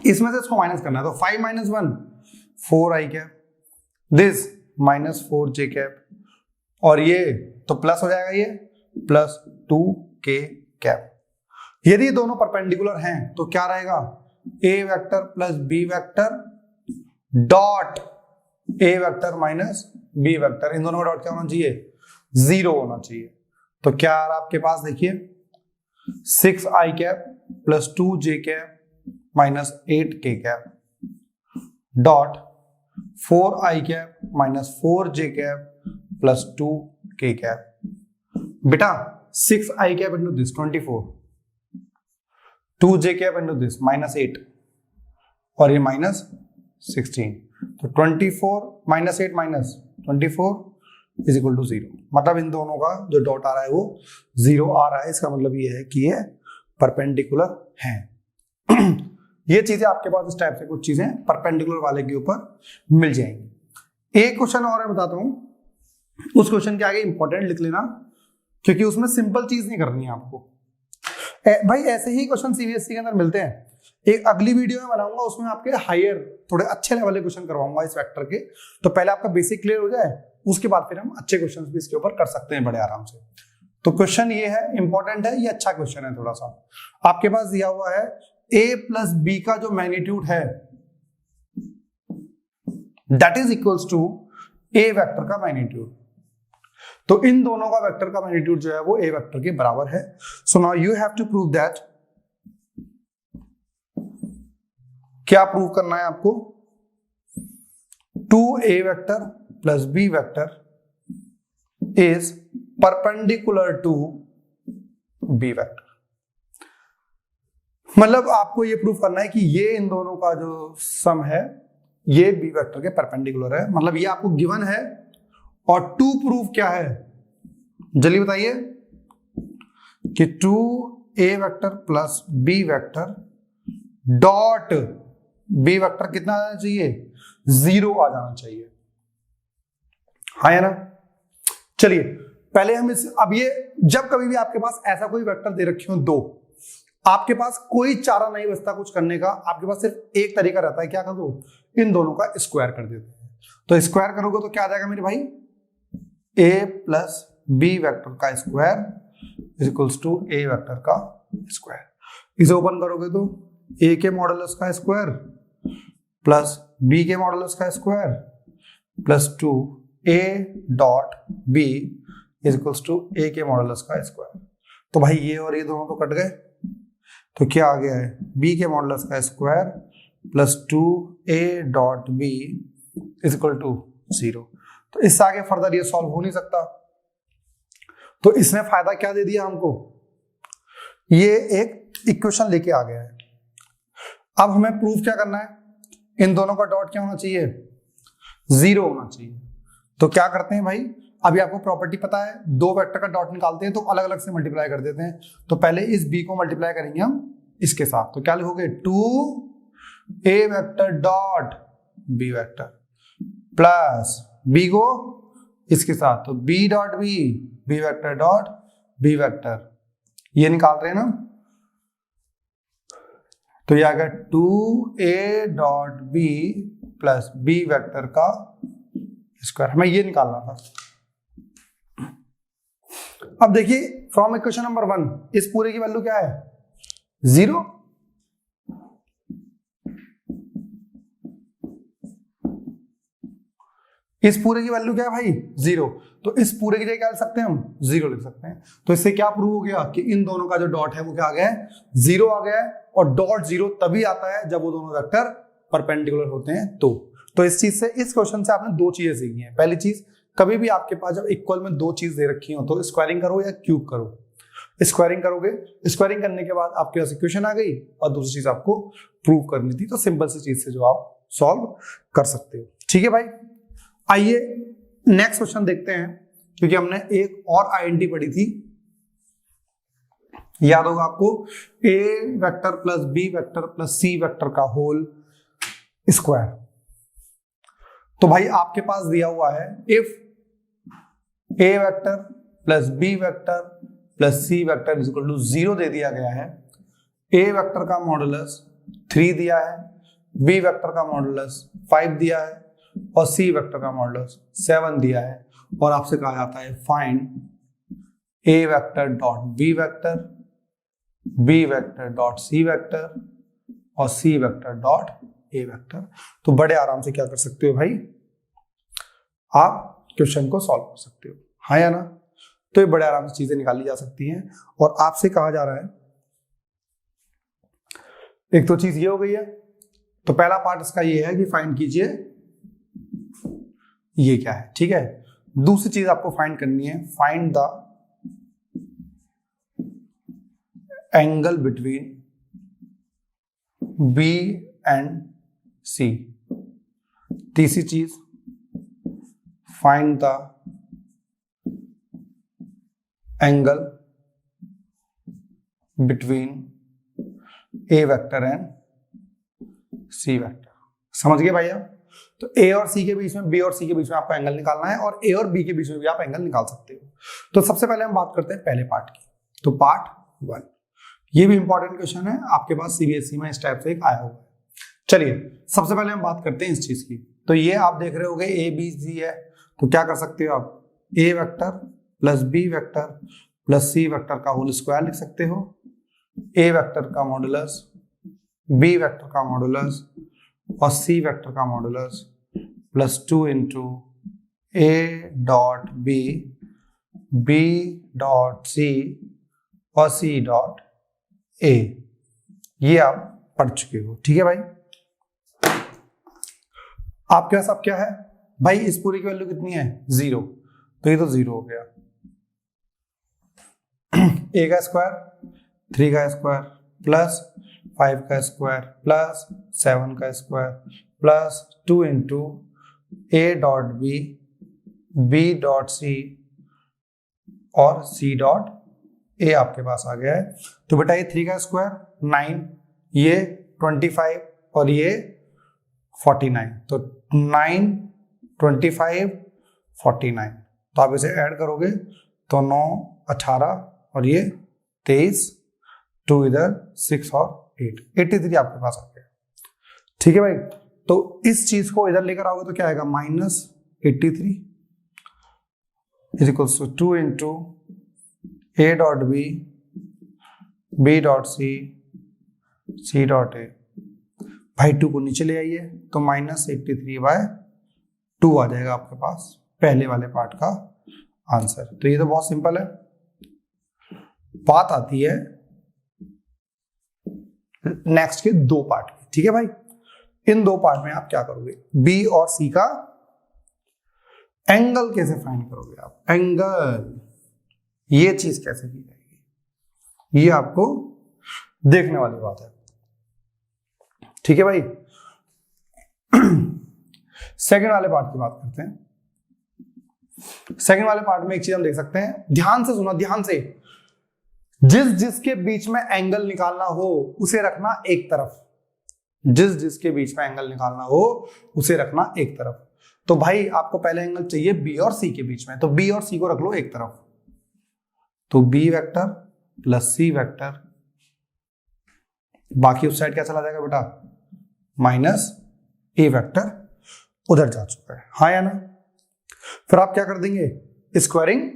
इसमें से इसको माइनस करना है, तो 5 minus 1 4 I cap, this minus 4 J cap, और ये तो प्लस हो जाएगा, ये प्लस 2 के कैप। यदि दोनों परपेंडिकुलर हैं तो क्या रहेगा, A vector plus B vector dot A vector minus B vector, इन दोनों का डॉट क्या होना चाहिए, 0 होना चाहिए। तो क्या आ रहा आपके पास, देखिए 6 I cap plus 2 J cap minus 8 K cap dot 4 I cap minus 4 J cap plus 2 K cap. बेटा 6 I cap into this 24, 2 J cap into this minus 8 और ये माइनस 16, तो 24 minus 8 minus 24 is equal to 0। मतलब इन दोनों का जो डॉट आ रहा है वो 0 आ रहा है, इसका मतलब ये है कि ये परपेंडिकुलर हैं। ये चीजें आपके पास इस टाइप से कुछ चीजें परपेंडिकुलर वाले के ऊपर मिल जाएंगी। एक क्वेश्चन और मैं बताता हूं, उस क्वेश्चन के आगे इंपॉर्टेंट लिख लेना, क्योंकि उसमें सिंपल चीज नहीं करनी है आपको। भाई ऐसे ही क्वेश्चन सीबीएसई के अंदर मिलते हैं, एक अगली वीडियो में बनाऊंगा, उसमें आपके हायर थोड़े अच्छे लेवल के क्वेश्चन करवाऊंगा इस वेक्टर के। तो पहले आपका बेसिक क्लियर हो जाए, उसके बाद फिर हम अच्छे क्वेश्चन भी इसके ऊपर कर सकते हैं बड़े आराम से। तो क्वेश्चन ये है, इंपॉर्टेंट है, ये अच्छा क्वेश्चन है थोड़ा सा। आपके पास दिया हुआ है ए प्लस बी का जो मैग्नीट्यूड है that is equals to A vector का मैग्नीट्यूड। तो इन दोनों का वेक्टर का मैग्नीट्यूड जो है वो ए वेक्टर के बराबर है। So now you have to prove that, क्या प्रूव करना है आपको, 2a vector plus b vector is perpendicular to b vector. मतलब आपको ये प्रूव करना है कि ये इन दोनों का जो सम है ये b वेक्टर के परपेंडिकुलर है। मतलब ये आपको गिवन है, और टू प्रूफ क्या है, जल्दी बताइए, कि 2a vector plus b vector dot b vector कितना आ जाना चाहिए, 0 आ जाना चाहिए, हाँ या ना। चलिए पहले हम अब ये जब कभी भी आपके पास ऐसा कोई वेक्टर दे रखे हो दो, आपके पास कोई चारा नहीं बचता कुछ करने का, आपके पास सिर्फ एक तरीका रहता है, क्या कर दो, इन दोनों का स्क्वायर कर देते हैं। तो स्क्वायर करोगे तो क्या आ जाएगा मेरे भाई, a प्लस बी वेक्टर का square is equals to A vector का स्क्वायर। इसे ओपन करोगे तो a के मॉडुलस का स्क्वायर प्लस b के मॉडुलस का square plus 2a dot b is equals to a के मॉडुलस का स्क्वायर। तो भाई ये और ये दोनों तो कट गए, तो क्या आ गया है, b के मॉडुलस का square plus 2a dot b is equal to 0। तो इससे आगे फर्दर ये सॉल्व हो नहीं सकता। तो इसने फायदा क्या दे दिया हमको, ये एक इक्वेशन लेके आ गया है। अब हमें प्रूफ क्या करना है, इन दोनों का डॉट क्या होना चाहिए, 0 होना चाहिए। तो क्या करते हैं भाई, अभी आपको प्रॉपर्टी पता है, दो वेक्टर का डॉट निकालते हैं तो अलग अलग से मल्टीप्लाई कर देते हैं। तो पहले इस b को मल्टीप्लाई करेंगे हम इसके साथ, तो क्या लिखोगे 2a vector dot b vector plus b को इसके साथ, तो b dot b vector dot b vector, ये निकाल रहे हैं ना, तो ये आ गया 2a dot b plus b vector का स्क्वायर, हमें ये निकालना था। अब देखिए फ्रॉम इक्वेशन नंबर 1 इस पूरे की वैल्यू क्या है 0, इस पूरे की वैल्यू क्या है भाई 0, तो इस पूरे की जगह क्या लिख सकते हैं हम 0 लिख सकते हैं। तो इससे क्या प्रूव हो गया कि इन दोनों का जो डॉट है वो क्या आ गया है 0 आ गया है, और डॉट 0 तभी आता है जब वो दोनों वेक्टर परपेंडिकुलर होते हैं। तो इस चीज से, इस क्वेश्चन से आपने दो चीजें सीखी हैं। पहली चीज, कभी भी आपके पास जब इक्वल में दो चीज दे रखी हो तो स्क्वायरिंग करो या क्यूब करो। स्क्वायरिंग करोगे, स्क्वायरिंग करने के बाद आपके पास इक्वेशन आ गई, और दूसरी चीज आपको प्रूव करनी थी, तो सिंपल सी चीज से जो आप सॉल्व कर सकते हो। ठीक है भाई, आइए नेक्स्ट क्वेश्चन देखते हैं, क्योंकि हमने एक और आईडेंटिटी पढ़ी थी, याद होगा आपको, a vector plus b vector plus c vector का होल स्क्वायर। तो भाई आपके पास दिया हुआ है if a vector plus b vector plus c vector is equal to 0 दे दिया गया है, a वेक्टर का मॉडुलस 3 दिया है, b वेक्टर का मॉडुलस 5 दिया है, और c वेक्टर का मॉडुलस 7 दिया है, और आपसे कहा जाता है find a vector dot b vector, b vector dot c vector, और c vector dot a vector. तो बड़े आराम से क्या कर सकते हो भाई, आप क्वेश्चन को सॉल्व कर सकते हो, हाँ या ना। तो ये बड़े आराम से चीजें निकाली जा सकती हैं, और आपसे कहा जा रहा है, एक तो चीज ये हो गई है, तो पहला पार्ट इसका ये है कि फाइंड कीजिए ये क्या है, ठीक है। दूसरी चीज आपको फाइंड करनी है, find the angle between B and C। तीसरी चीज, find the angle between A vector and C vector. समझ गए भाई आप? तो A और C के बीच में, B और C के बीच में आपको एंगल निकालना है, और A और B के बीच में भी आप एंगल निकाल सकते हो। तो सबसे पहले हम बात करते हैं पहले पार्ट की, तो पार्ट 1, ये भी इंपॉर्टेंट क्वेश्चन है, आपके पास CBSE में इस टाइप से एक आया हुआ है। चलिए सबसे पहले हम बात करते हैं इस चीज की। तो ये आप देख रहे होगे ABC है, तो क्या कर सकते हो आप, A vector plus B vector plus C vector का होल स्क्वायर लिख सकते हो। A वेक्टर का मॉडुलस, B वेक्टर का मॉडुलस, और C वेक्टर का modulus plus 2 into A dot B, B dot C, और C डॉट A। ये आप पढ़ चुके हो, ठीक है भाई। आपके पास अब क्या है भाई, इस पूरी की वैल्यू कितनी है 0, तो ये तो 0 हो गया। A का स्क्वायर, 3 का स्क्वायर प्लस 5 का स्क्वायर प्लस 7 का square plus 2 into A dot B, B dot C, और C डॉट A आपके पास आ गया है। तो बेटा ये 3 का स्क्वायर 9, ये 25, और ये 49, तो 9, 25, 49, तो आप इसे ऐड करोगे तो 9, 18, और ये 23, 2 इधर 6 और 8, 83 आपके पास आ गया, ठीक है भाई। तो इस चीज को इधर लेकर आओगे तो क्या आएगा, -83 is equals to 2 into A dot B, B dot C, C dot A। भाई 2 को नीचे ले आइए तो -83/2 आ जाएगा आपके पास पहले वाले पार्ट का आंसर। तो ये तो बहुत सिंपल है। बात आती है नेक्स्ट के 2 पार्ट की, ठीक है भाई। इन 2 पार्ट में आप क्या करोगे, B और C का एंगल कैसे फाइंड करोगे आप, एंगल, ये चीज कैसे की जाएगी, ये आपको देखने वाली बात है, ठीक है भाई। सेकंड वाले पार्ट की बात करते हैं। सेकंड वाले पार्ट में एक चीज हम देख सकते हैं, ध्यान से सुना, ध्यान से, जिस जिसके बीच में एंगल निकालना हो उसे रखना एक तरफ, जिस जिसके बीच में एंगल निकालना हो उसे रखना एक तरफ। तो भाई आपको पहले एंगल चाहिए बी और सी के बीच में, तो बी और सी को रख लो एक तरफ, तो B vector plus C vector, बाकी उस साइड क्या चला जाएगा बेटा, माइनस ए वेक्टर उधर जा चुका है, हाँ या ना। फिर आप क्या कर देंगे, स्क्वायरिंग,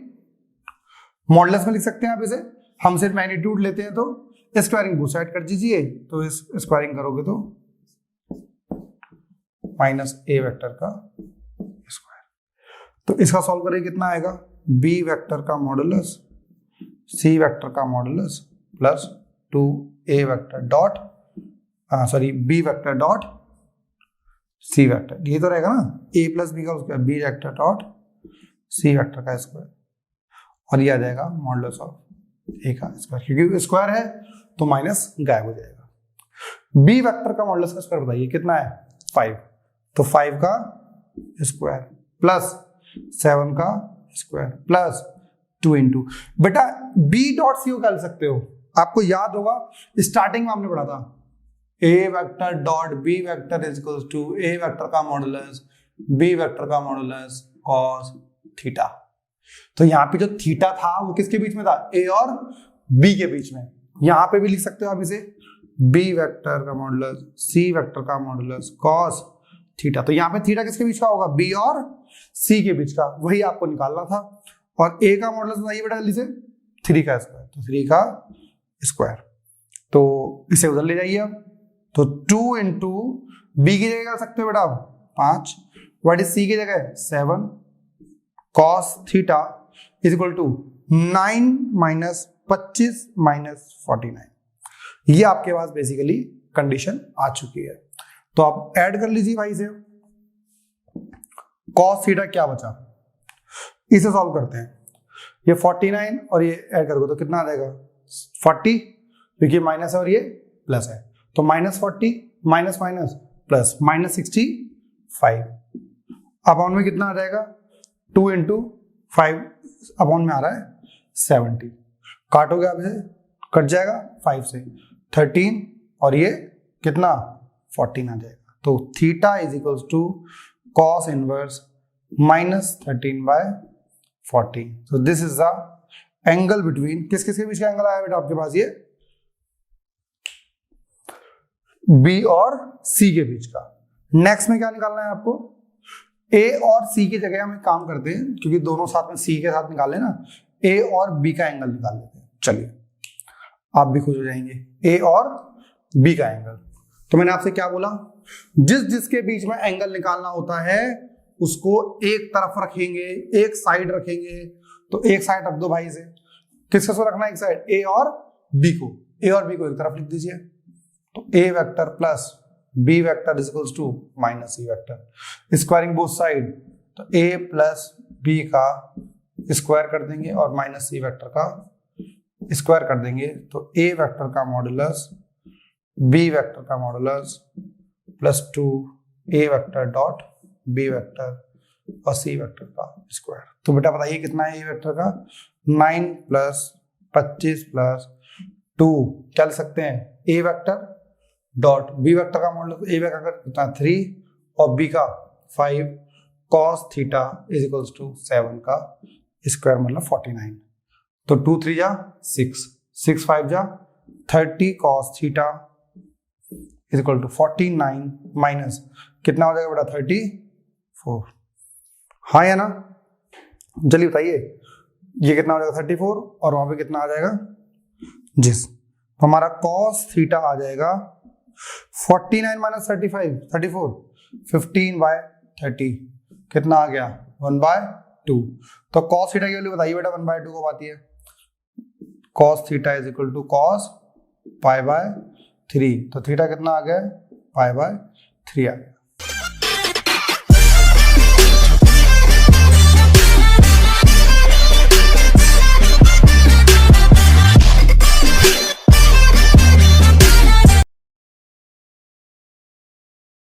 मॉडुलस में लिख सकते हैं आप इसे, हम सिर्फ मैग्नीट्यूड लेते हैं तो स्क्वायरिंग बोथ साइड कर दीजिए, तो इस स्क्वायरिंग करोगे तो माइनस ए वेक्टर का स्क्वायर। तो इसका सॉल्व करेंगे कितना आएगा, बी वेक्टर का मॉडुलस सी वेक्टर का modulus plus 2a vector dot B vector dot C vector, ये तो रहेगा ना, a प्लस बी का square, B vector dot C vector का स्क्वायर, और ये आ जाएगा मॉडुलस ऑफ ए का स्क्वायर, क्योंकि स्क्वायर है तो माइनस गायब हो जाएगा। बी वेक्टर का मॉडुलस का स्क्वायर बताइए कितना है, 5, तो 5 का स्क्वायर प्लस 7 का स्क्वायर प्लस 2 इंटू, बेटा बी डॉट सी को क्या लिख सकते हो, आपको याद होगा स्टार्टिंग में हमने पढ़ा था, A vector dot B vector is equal to A vector का मॉडुलस बी वेक्टर का मॉडुलस कॉस थीटा। तो यहाँ पे जो थीटा था वो किसके बीच में था, ए और बी के बीच में, यहां पे भी लिख सकते हो आप इसे बी वेक्टर का मॉडुलस सी वेक्टर का मॉडुलस कॉस थीटा। तो यहाँ पे थीटा किसके बीच का होगा, बी और सी के बीच का, वही आपको निकालना था। और ए का मॉडुलस बताइए बेटा जल्दी से, 3 का स्क्वायर, तो 3 का स्क्वायर, तो इसे उधर ले जाइए आप, तो 2 इंटू बी की जगह कर सकते हो बेटा 5, व्हाट इज सी की जगह 7, cos theta is equal to 9 minus 25 minus 49। ये आपके पास बेसिकली कंडीशन आ चुकी है। तो आप ऐड कर लीजिए भाई से, कॉस थीटा क्या बचा, इसे सॉल्व करते हैं, ये 49 और ये ऐड करोगे तो कितना आ जाएगा 40, क्योंकि माइनस है और ये प्लस है, तो minus 40 minus minus plus minus 65 upon में कितना आ जाएगा, 2 इंटू 5 अपॉन में आ रहा है 70, काटोगे आप इसे कट जाएगा 5 से 13 और ये कितना 14 आ जाएगा। तो theta is equals to cos inverse minus 13/14। So this is the angle between, किस किस के बीच का एंगल आया बेटा आपके पास, ये बी और सी के बीच का। नेक्स्ट में क्या निकालना है आपको, ए और सी की जगह हम एक काम करते हैं, क्योंकि दोनों साथ में सी के साथ निकाले ना, ए और बी का एंगल निकाल लेते हैं। चलिए आप भी खुश हो जाएंगे, ए और बी का एंगल। तो मैंने आपसे क्या बोला, जिस जिसके बीच में एंगल निकालना होता है उसको एक तरफ रखेंगे, एक साइड रखेंगे, तो एक साइड रख दो भाई से, किसको रखना है एक साइड, ए और बी को, ए और बी को एक तरफ लिख दीजिए, तो A vector plus B vector is equals to minus C vector, squaring both side, तो ए प्लस बी का स्क्वायर कर देंगे और माइनस सी वेक्टर का स्क्वायर कर देंगे, तो ए वेक्टर का मॉडुलस बी वेक्टर का modulus plus 2 A vector dot B vector और सी वेक्टर का स्क्वायर। तो बेटा बताइए कितना है ए वेक्टर का, 9 प्लस 25 प्लस 2, क्या लिख सकते हैं, A vector dot B vector का मॉडुलस, ए वेक्टर का कितना 3 और बी का 5 cos theta is equals to 7 का स्क्वायर मतलब 49। तो 2 3 जा 6, 6 5 जा 30 cos theta is equal to 49 minus कितना हो जाएगा बेटा 34, हाँ या ना। चलिए बताइए ये कितना हो जाएगा 34 और वहां पे कितना आ जाएगा, जिस तो हमारा कॉस थीटा आ जाएगा 49 माइनस 34 15/30, कितना आ गया 1/2। तो कॉस थीटा की वैल्यू बताइए बेटा 1/2 को आती है, cos theta is equal to cos π/3, तो थीटा कितना आ गया π/3 आ गया।